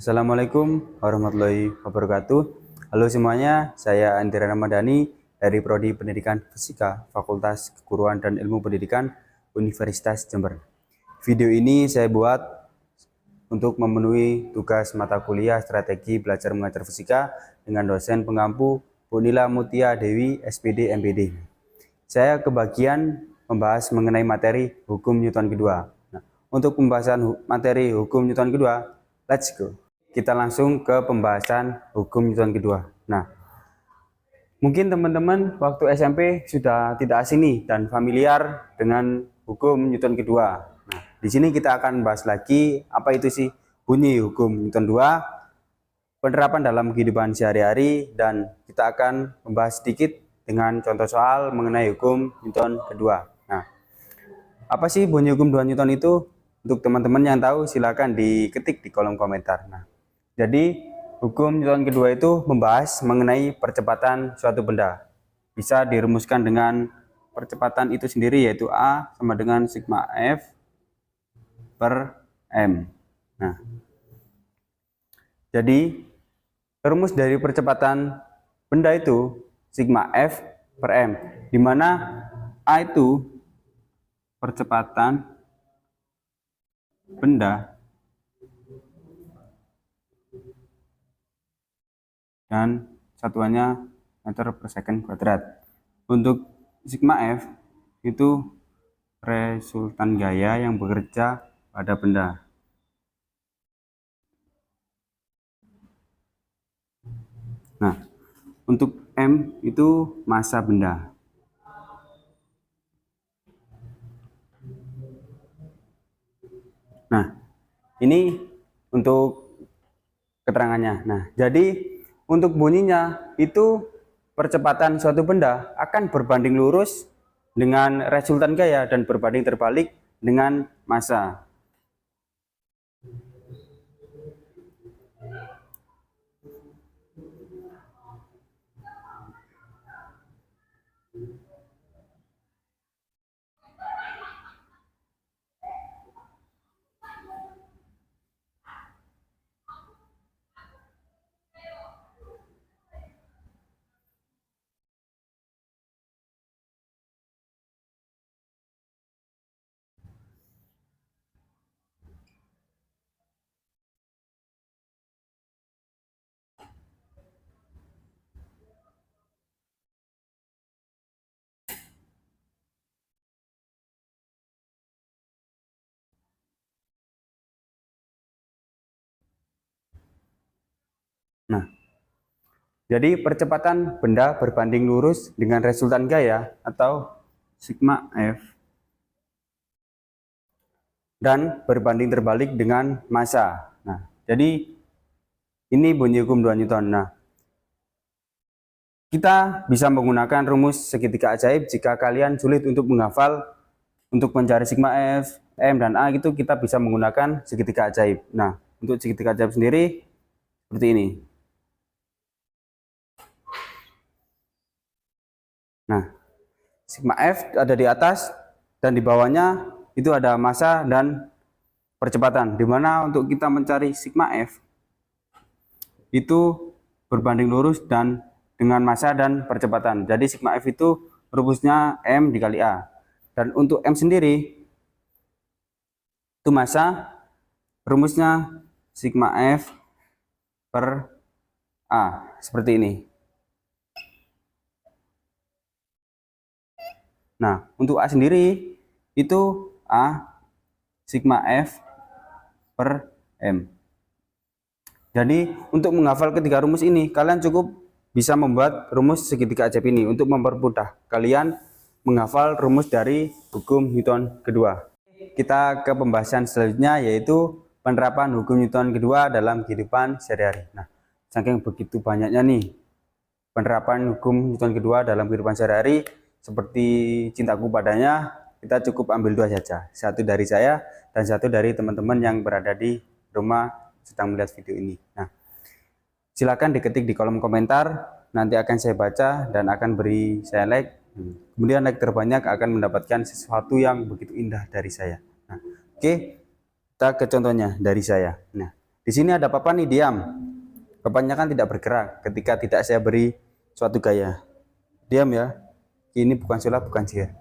Assalamualaikum warahmatullahi wabarakatuh. Halo semuanya, saya Andira Ramadhani dari Prodi Pendidikan Fisika Fakultas Keguruan dan Ilmu Pendidikan Universitas Jember. Video ini saya buat untuk memenuhi tugas mata kuliah Strategi Belajar Mengajar Fisika dengan dosen pengampu Bu Nila Mutia Dewi, SPD MPD. Saya kebagian membahas mengenai materi hukum Newton kedua. Nah, untuk pembahasan materi hukum Newton kedua, let's go. Kita langsung ke pembahasan hukum Newton kedua. Nah, mungkin teman-teman waktu SMP sudah tidak asing nih dan familiar dengan hukum Newton kedua. Nah, di sini kita akan bahas lagi apa itu sih bunyi hukum Newton 2, penerapan dalam kehidupan sehari-hari, dan kita akan membahas sedikit dengan contoh soal mengenai hukum Newton kedua. Nah, apa sih bunyi hukum 2 Newton itu? Untuk teman-teman yang tahu silakan diketik di kolom komentar. Nah, jadi hukum Newton kedua itu membahas mengenai percepatan suatu benda. Bisa dirumuskan dengan percepatan itu sendiri, yaitu A sama dengan sigma F per M. Nah, jadi rumus dari percepatan benda itu sigma F per M, di mana A itu percepatan benda dan satuannya meter per second kuadrat. Untuk sigma F itu resultan gaya yang bekerja pada benda. Nah, untuk M itu massa benda. Nah, ini untuk keterangannya. Nah, jadi untuk bunyinya itu percepatan suatu benda akan berbanding lurus dengan resultan gaya dan berbanding terbalik dengan massa. Nah, jadi percepatan benda berbanding lurus dengan resultan gaya atau sigma F dan berbanding terbalik dengan massa. Nah, jadi ini bunyi hukum 2 Newton. Nah, kita bisa menggunakan rumus segitiga ajaib jika kalian sulit untuk menghafal. Untuk mencari sigma F, M, dan A itu kita bisa menggunakan segitiga ajaib. Nah, untuk segitiga ajaib sendiri seperti ini. Nah, sigma F ada di atas dan di bawahnya itu ada massa dan percepatan. Dimana untuk kita mencari sigma F itu berbanding lurus dan dengan massa dan percepatan. Jadi sigma F itu rumusnya M dikali A. Dan untuk M sendiri itu massa, rumusnya sigma F per A seperti ini. Nah, untuk A sendiri itu A sigma F per M. Jadi untuk menghafal ketiga rumus ini kalian cukup bisa membuat rumus segitiga ajaib ini untuk mempermudah kalian menghafal rumus dari hukum Newton kedua. Kita ke pembahasan selanjutnya, yaitu penerapan hukum Newton kedua dalam kehidupan sehari-hari. Nah, saking begitu banyaknya nih penerapan hukum Newton kedua dalam kehidupan sehari-hari, seperti cintaku padanya, kita cukup ambil dua saja. Satu dari saya dan satu dari teman-teman yang berada di rumah sedang melihat video ini. Nah, silakan diketik di kolom komentar, nanti akan saya baca dan akan beri saya like. Kemudian like terbanyak akan mendapatkan sesuatu yang begitu indah dari saya. Nah, oke, kita ke contohnya dari saya. Nah, Di sini ada papan nih, diam. Papannya kan tidak bergerak ketika tidak saya beri suatu gaya. Diam ya. Ini bukan sulap, bukan sihir.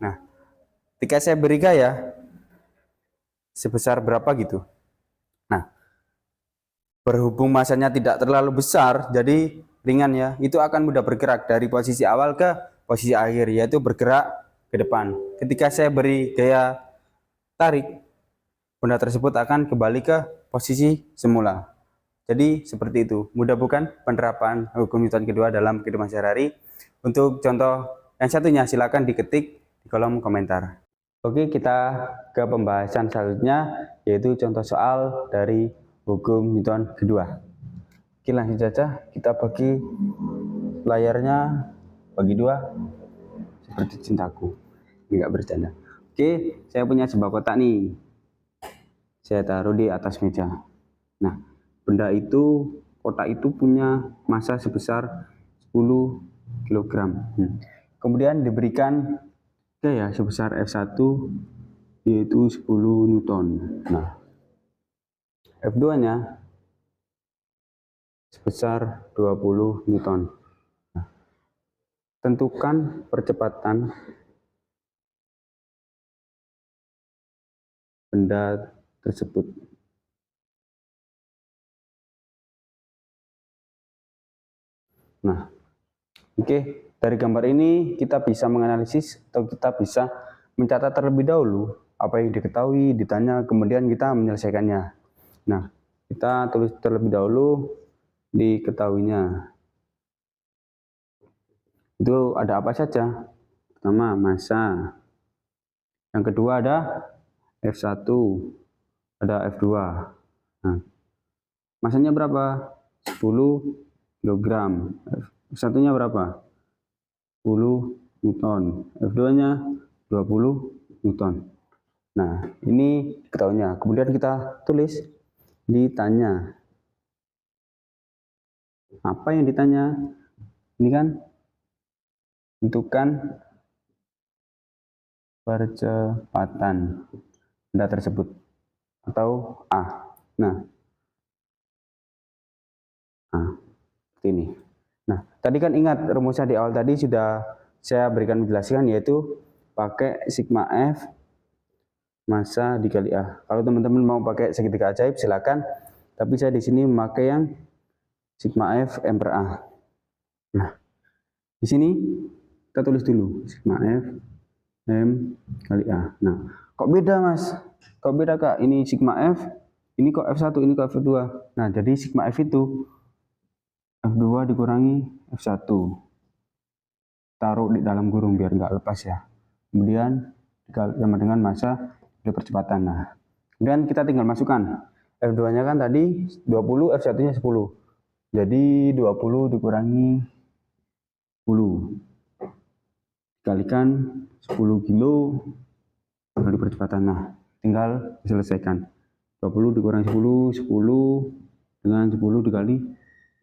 Nah, ketika saya beri gaya sebesar berapa gitu. Nah, berhubung masanya tidak terlalu besar, jadi ringan ya, itu akan mudah bergerak dari posisi awal ke posisi akhir, yaitu bergerak ke depan. Ketika saya beri gaya tarik, benda tersebut akan kembali ke posisi semula. Jadi seperti itu. Mudah bukan penerapan hukum Newton kedua dalam kehidupan sehari-hari? Untuk contoh yang satunya silakan diketik di kolom komentar. Oke, kita ke pembahasan selanjutnya, yaitu contoh soal dari hukum Newton kedua. Oke, langsung saja kita bagi layarnya bagi dua seperti cintaku. Enggak bercanda. Oke, saya punya sebuah kotak nih. Saya taruh di atas meja. Nah, benda itu, kotak itu punya massa sebesar 10 kg. Kemudian diberikan gaya sebesar F1 yaitu 10 Newton. Nah, F2-nya sebesar 20 Newton. Nah, tentukan percepatan benda tersebut. Nah, oke, dari gambar ini kita bisa menganalisis atau kita bisa mencatat terlebih dahulu apa yang diketahui, ditanya, kemudian kita menyelesaikannya. Nah, kita tulis terlebih dahulu diketahuinya. Itu ada apa saja? Pertama, massa. Yang kedua ada F1, ada F2. Nah, massanya berapa? 10 kg. F1-nya berapa? 10 Newton. F2-nya 20 Newton. Nah, ini ketahuinya. Kemudian kita tulis ditanya. Apa yang ditanya? Ini kan tentukan percepatan benda tersebut atau A. Nah, seperti ini. Nah, tadi kan ingat rumusnya di awal tadi sudah saya berikan menjelaskan, yaitu pakai sigma F massa dikali A. Kalau teman-teman mau pakai segitiga ajaib silakan, tapi saya di sini memakai yang sigma F M per A. Nah, di sini kita tulis dulu sigma F M kali A. Nah, kok beda Mas? Kok beda Kak? Ini sigma F, ini kok F1, ini kok F2. Nah, jadi sigma F itu F2 dikurangi F1. Taruh di dalam kurung biar nggak lepas ya. Kemudian sama dengan massa dari percepatan. Nah, kemudian kita tinggal masukkan. F2-nya kan tadi 20, F1-nya 10. Jadi 20 dikurangi 10. Dikalikan 10 kilo kali percepatan. Nah, tinggal diselesaikan. 20 dikurangi 10, 10 dengan 10 dikali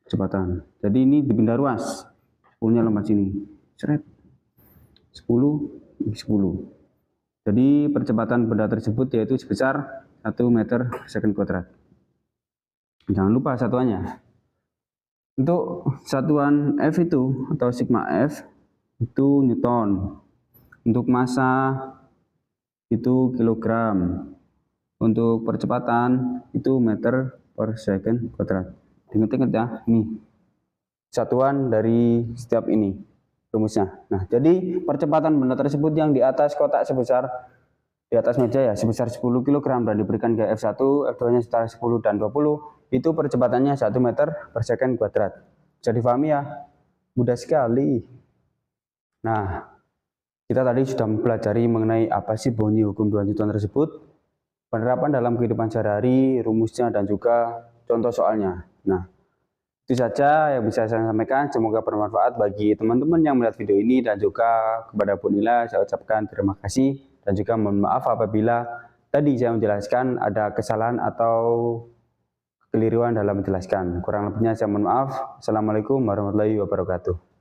percepatan. Jadi ini dipindah ruas. 10-nya lompat sini. Seret. 10 10. Jadi percepatan benda tersebut yaitu sebesar 1 meter per second kuadrat. Jangan lupa satuannya. Untuk satuan F itu atau sigma F itu Newton. Untuk massa itu kilogram. Untuk percepatan itu meter per second kuadrat. Ingat-ingat ya, nih satuan dari setiap ini rumusnya. Nah, jadi percepatan benda tersebut yang di atas kotak sebesar di atas meja ya sebesar 10 kg dan diberikan gaya F1, F2-nya setara 10 dan 20, itu percepatannya 1 meter per second kuadrat. Bisa difahami ya? Mudah sekali. Nah, kita tadi sudah mempelajari mengenai apa sih bunyi hukum 2 Newton tersebut, penerapan dalam kehidupan sehari-hari, rumusnya, dan juga contoh soalnya. Nah, itu saja yang bisa saya sampaikan. Semoga bermanfaat bagi teman-teman yang melihat video ini, dan juga kepada Bu Nila saya ucapkan terima kasih, dan juga mohon maaf apabila tadi saya menjelaskan ada kesalahan atau kekeliruan dalam menjelaskan. Kurang lebihnya saya mohon maaf. Assalamualaikum warahmatullahi wabarakatuh.